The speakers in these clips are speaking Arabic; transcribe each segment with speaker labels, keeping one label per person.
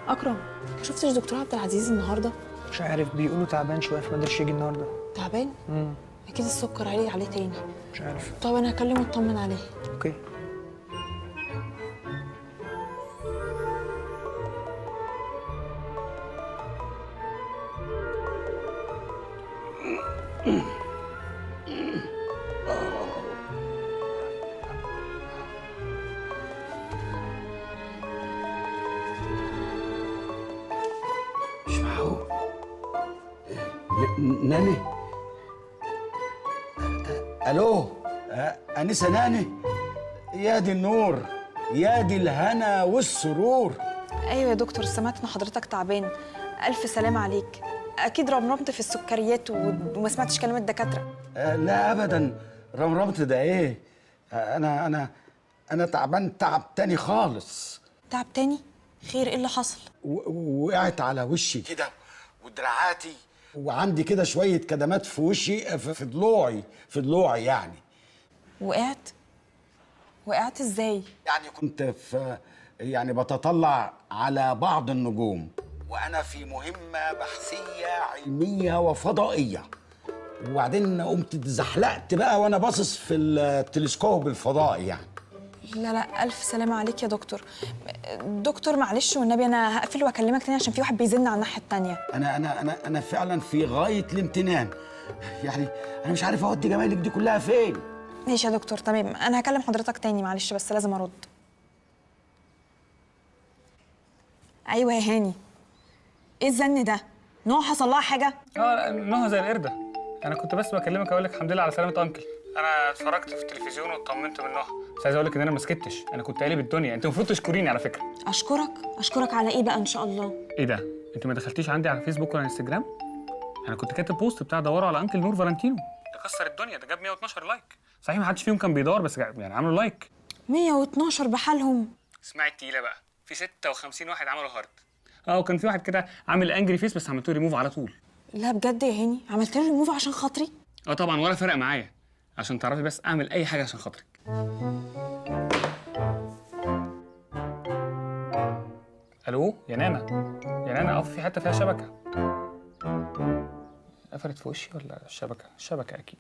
Speaker 1: اكرم، ما شفتش دكتور عبد العزيز النهارده؟
Speaker 2: مش عارف، بيقولوا تعبان شويه فما قدرش يجي النهارده.
Speaker 1: تعبان؟ اكيد السكر عالي عليه تاني.
Speaker 2: مش عارف.
Speaker 1: طب انا هكلمه اطمن عليه.
Speaker 2: اوكي.
Speaker 3: مش معقول. ناني. الو. انسه ناني، يا دي النور، يا دي الهنا والسرور.
Speaker 1: ايوه يا دكتور، سمعت ان حضرتك تعبان. الف سلامه عليك. اكيد رمرمت في السكريات وما سمعتش كلام الدكاتره.
Speaker 3: لا ابدا، رمرمت ده ايه؟ انا تعبان تعب تاني خالص.
Speaker 1: تعب تاني؟ خير، ايه اللي حصل؟
Speaker 3: وقعت على وشي كده ودراعاتي، وعندي كده شويه كدمات في وشي، في ضلوعي يعني.
Speaker 1: وقعت ازاي؟
Speaker 3: يعني كنت يعني بتطلع على بعض النجوم وانا في مهمه بحثيه علميه وفضائيه، وبعدين قمت اتزحلقت بقى وانا باصص في التلسكوب الفضائي يعني.
Speaker 1: لا الف سلامه عليك يا دكتور. دكتور معلش والنبي انا هقفل واكلمك تاني عشان في واحد بيزن على الناحيه التانيه.
Speaker 3: انا فعلا في غايه الامتنان، يعني انا مش عارف اودي جمايلك دي كلها فين.
Speaker 1: ماشي يا دكتور، تمام، انا هكلم حضرتك تاني، معلش بس لازم ارد. ايوه يا هاني، ايه الزن ده؟ نوع حصل لها حاجه؟
Speaker 2: نوها زي القرده. انا كنت بس بكلمك اقول لك الحمد لله على سلامه انكل. انا اتفرجت في التلفزيون واطمنت من نوها، بس عايز اقول لك ان انا ما سكتش، انا كنت قالب الدنيا. انت المفروض تشكريني على فكره.
Speaker 1: اشكرك على ايه بقى ان شاء الله؟
Speaker 2: ايه ده؟ انت ما دخلتيش عندي على فيسبوك ولا انستجرام؟ انا كنت كاتب بوست بتاع دوروا على انكل نور فالنتينو، ده كسر الدنيا، ده جاب 112 لايك. صحيح ما حدش فيهم كان بيدور، بس يعني عملوا لايك.
Speaker 1: 112 بحالهم؟
Speaker 2: اسمعي التقيله بقى، في 56 واحد عملوا هارت. وكان في واحد كده عامل انجري فيس، بس عملت له ريموف على طول.
Speaker 1: لا بجد يا هاني، عملت له ريموف عشان خاطري؟
Speaker 2: طبعا، ولا فرق معايا، عشان تعرفي بس اعمل اي حاجه عشان خاطرك. الو يا نانا، يا نانا، اقف في حته فيها شبكه. قفلت في وشي ولا الشبكه اكيد.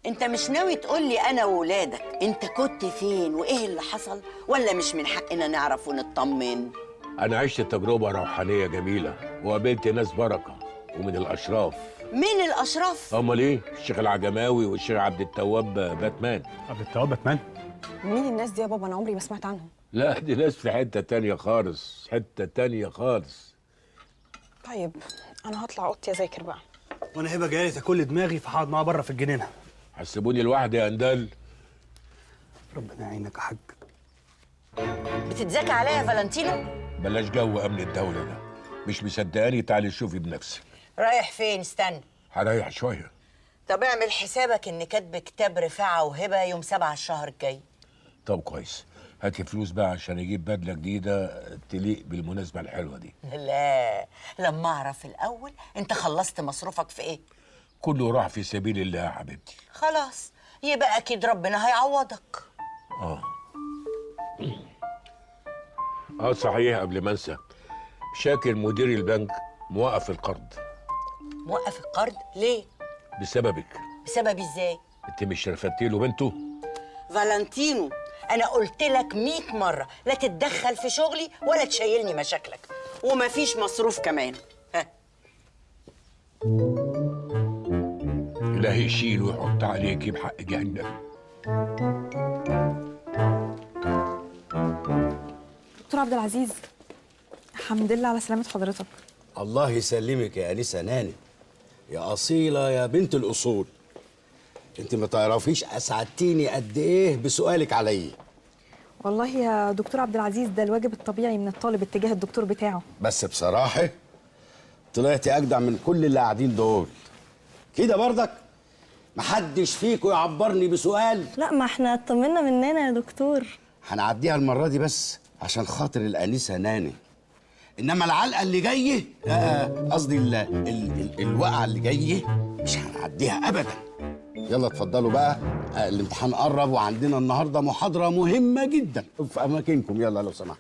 Speaker 4: انت مش ناوي تقول لي انا وولادك انت كنت فين وايه اللي حصل، ولا مش من حقنا نعرف ونطمن؟
Speaker 5: أنا عشت تجربة روحانية جميلة وقابلت ناس بركة ومن الأشراف.
Speaker 4: مين الأشراف؟
Speaker 5: أمال إيه؟ الشيخ العجماوي والشيخ عبد التواب باتمان.
Speaker 2: عبد التواب باتمان؟
Speaker 1: مين الناس دي يا بابا؟ أنا عمري ما سمعت عنهم.
Speaker 5: لا، دي ناس في حتة تانية خالص، حتة تانية خالص.
Speaker 1: طيب أنا هطلع أوضتي أذاكر بقى.
Speaker 6: وأنا هبة جاية تاكل دماغي، فهقعد معاها بره في الجنينة.
Speaker 5: حسبوني لوحدي يا أندال.
Speaker 6: ربنا يعينك يا حاج.
Speaker 4: بتتذاكى عليا يا فالنتينو؟
Speaker 5: بلاش جو أمن الدولة ده، مش مصدقاني؟ تعالي شوفي بنفسك.
Speaker 4: رايح فين؟ استنى
Speaker 5: هريح شوية.
Speaker 4: طب اعمل حسابك إن كاتب كتاب رفاعة وهبة يوم 7 الشهر الجاي.
Speaker 5: طب كويس، هاتي فلوس بقى عشان يجيب بدلة جديدة تليق بالمناسبة الحلوة دي.
Speaker 4: لا، لما أعرف الأول أنت خلصت مصروفك في إيه؟
Speaker 5: كله راح في سبيل الله يا حبيبتي.
Speaker 4: خلاص، يبقى أكيد ربنا هيعوضك.
Speaker 5: صحيح، قبل ما انسى، شاكر مدير البنك موقف القرض.
Speaker 4: موقف القرض ليه؟
Speaker 5: بسببك.
Speaker 4: بسببي ازاي؟
Speaker 5: انت مش رفدتي له بنته؟
Speaker 4: فالنتينو، انا قلت لك 100 مره لا تتدخل في شغلي ولا تشيلني مشاكلك، ومفيش مصروف كمان. ها،
Speaker 5: إلهي يشيل ويحط عليكي بحق جهنم.
Speaker 1: دكتور عبد العزيز، الحمد لله على سلامة حضرتك.
Speaker 3: الله يسلمك يا أنسة ناني، يا أصيلة يا بنت الأصول. أنت ما تعرفيش أسعدتيني قد إيه بسؤالك عليا.
Speaker 1: والله يا دكتور عبد العزيز، ده الواجب الطبيعي من الطالب اتجاه الدكتور بتاعه.
Speaker 3: بس بصراحة طلعتي أجدع من كل اللي قاعدين دول. كده برضك محدش فيكم يعبرني بسؤال.
Speaker 7: لا، ما احنا اطمنا مننا يا دكتور.
Speaker 3: هنعديها المرة دي بس عشان خاطر الأنسة ناني، إنما العلقة اللي جاية، قصدي الوقعة اللي جاية مش هنعديها أبدا. يلا اتفضلوا بقى، الامتحان قرب وعندنا النهارده محاضرة مهمة جدا. في أماكنكم يلا لو سمحت.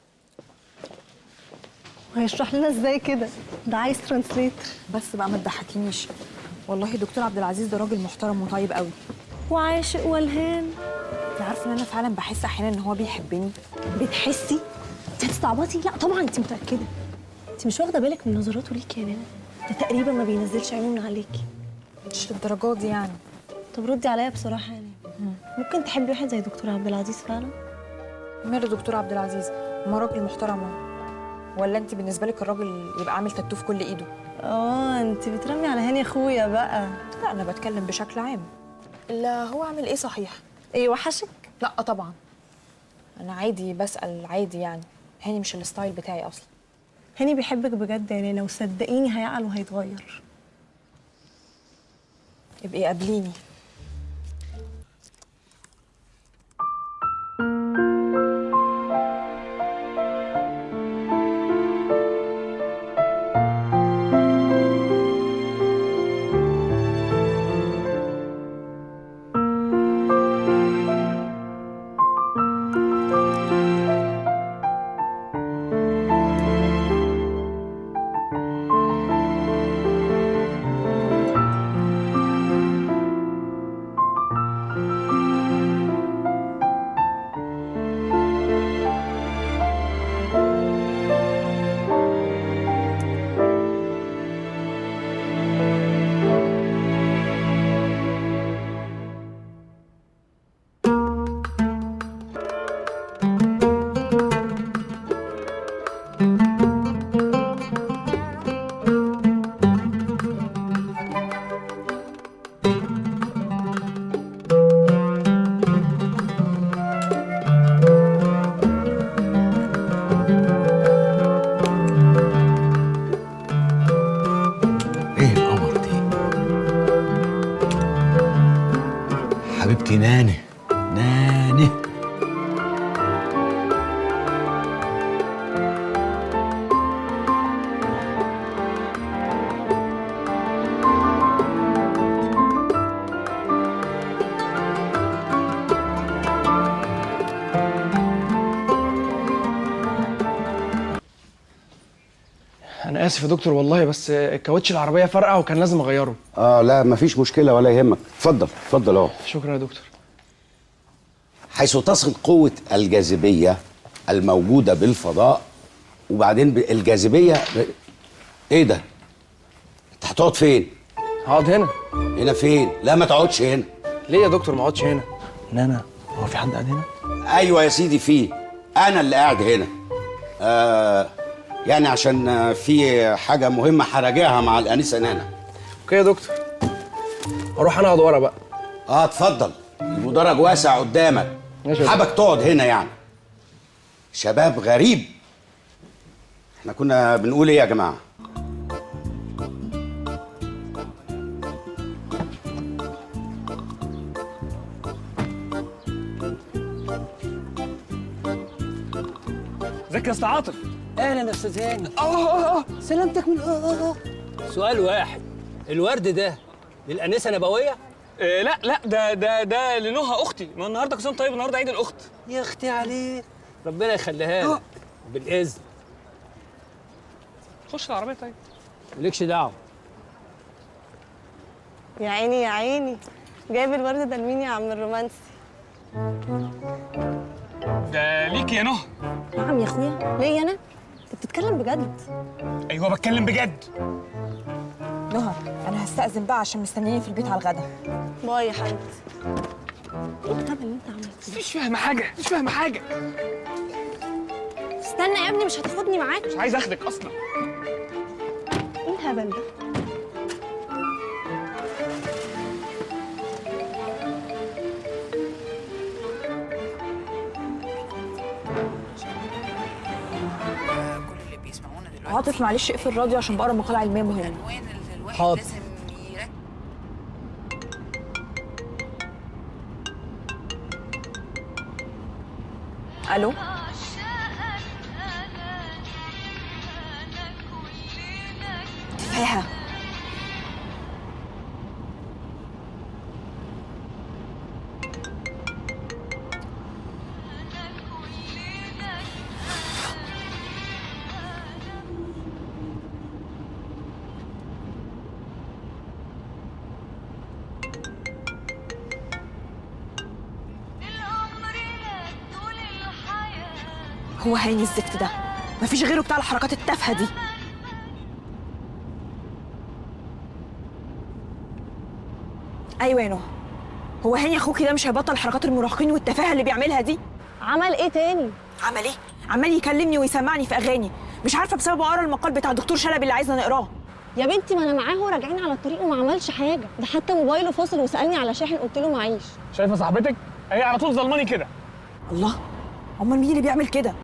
Speaker 7: وهيشرح لنا ازاي كده؟ ده عايز ترانسليتر.
Speaker 1: بس بقى ما تضحكينيش، والله دكتور عبد العزيز ده راجل محترم وطيب قوي.
Speaker 7: وعاشق والهام.
Speaker 1: انت عارفه ان انا فعلا بحس احيانا ان هو بيحبني.
Speaker 7: بتحسي؟ انت هتستعبطي؟ لا طبعا انت متاكده. انت مش واخده بالك من نظراته ليكي يا نانا؟ ده تقريبا ما بينزلش عينه من عليكي.
Speaker 1: مش للدرجات دي يعني.
Speaker 7: طب ردي عليا بصراحه يعني، ممكن تحبي واحد زي دكتور عبد العزيز فعلا؟
Speaker 1: ماله دكتور عبد العزيز؟ ما راجل محترم. ولا انت بالنسبه لك الراجل يبقى عامل تاتو في كل ايده؟
Speaker 7: انت بترمي على هاني اخويا بقى.
Speaker 1: لا انا بتكلم بشكل عام. لا هو عامل ايه صحيح؟
Speaker 7: ايه وحشك؟
Speaker 1: لا طبعا، انا عادي بسأل عادي يعني. هاني مش الستايل بتاعي اصلا.
Speaker 7: هاني بيحبك بجد يا نانا، وصدقيني هيعقل وهيتغير.
Speaker 1: يبقى قابليني.
Speaker 3: ايه القمر دي؟ حبيبتي ناني ناني.
Speaker 8: انا اسف يا دكتور والله، بس الكاوتش العربيه فرقع وكان لازم اغيره.
Speaker 3: لا مفيش مشكله ولا يهمك، اتفضل اتفضل اهو.
Speaker 8: شكرا يا دكتور.
Speaker 3: حيث تصل قوه الجاذبيه الموجوده بالفضاء، وبعدين الجاذبيه ايه ده؟ انت هتقعد فين؟
Speaker 8: هقعد هنا.
Speaker 3: هنا فين؟ لا ما تقعدش هنا.
Speaker 8: ليه يا دكتور ما اقعدش هنا؟ نانا هو في حد قاعد هنا؟
Speaker 3: ايوه يا سيدي في، انا اللي قاعد هنا. يعني عشان في حاجه مهمه هراجعها مع الانسه نانا.
Speaker 8: اوكي يا دكتور، اروح انا اقعد ورا بقى.
Speaker 3: اتفضل، المدرج واسع قدامك.
Speaker 8: ماشي.
Speaker 3: حابك تقعد هنا يعني. شباب غريب. احنا كنا بنقول ايه يا جماعه؟
Speaker 2: ازيك يا استاذ عاطف؟
Speaker 9: اهلا يا استاذ هاني.
Speaker 2: سلامتك من
Speaker 9: سؤال واحد، الورد ده للانسه نبويه؟
Speaker 2: لا ده لنهى اختي، ما النهارده كل سنه طيب، النهارده عيد الاخت.
Speaker 9: يا اختي عليك، ربنا يخليها لك بالاذن.
Speaker 2: خش العربيه طيب.
Speaker 9: مالكش دعوه.
Speaker 7: يا عيني يا عيني، جايب الورد ده لمين يا عم الرومانسي؟
Speaker 2: ده ليك يا نهى.
Speaker 7: نعم يا اخويا، ليه انا؟ انت بتتكلم بجد؟
Speaker 2: ايوه بتكلم بجد.
Speaker 1: نهى انا هستأذن بقى عشان مستنيني في البيت على الغدا.
Speaker 7: باي يا حبيبتي. ايه الغبا اللي انت عملته ده؟
Speaker 2: مش فاهمه حاجه.
Speaker 7: استنى يا ابني، مش هتاخدني معاك؟
Speaker 2: مش عايز اخدك اصلا.
Speaker 7: ايه الهبل ده؟
Speaker 1: عاطف معلش اقفل الراديو عشان بقرا مقالة علمية مهمة.
Speaker 9: حاضر.
Speaker 1: الو. تفاهة. هو هاني الزفت ده مفيش غيره بتاع الحركات التافهه دي. ايوه يا نهى، هو هاني اخوكي ده مش هيبطل حركات المراهقين والتفاهه اللي بيعملها دي؟
Speaker 7: عمل ايه تاني؟
Speaker 1: عمل ايه؟ عمال يكلمني ويسمعني في اغاني، مش عارفه بسبب قرا المقال بتاع الدكتور شلبي اللي عايزنا نقراه.
Speaker 7: يا بنتي ما انا معاه وراجعين على الطريق وما عملش حاجه، ده حتى موبايله فاصل وسالني على شاحن قلت له معيش.
Speaker 2: شايفه صاحبتك هي على طول ظلماني كده.
Speaker 1: الله، امال مين اللي بيعمل كده؟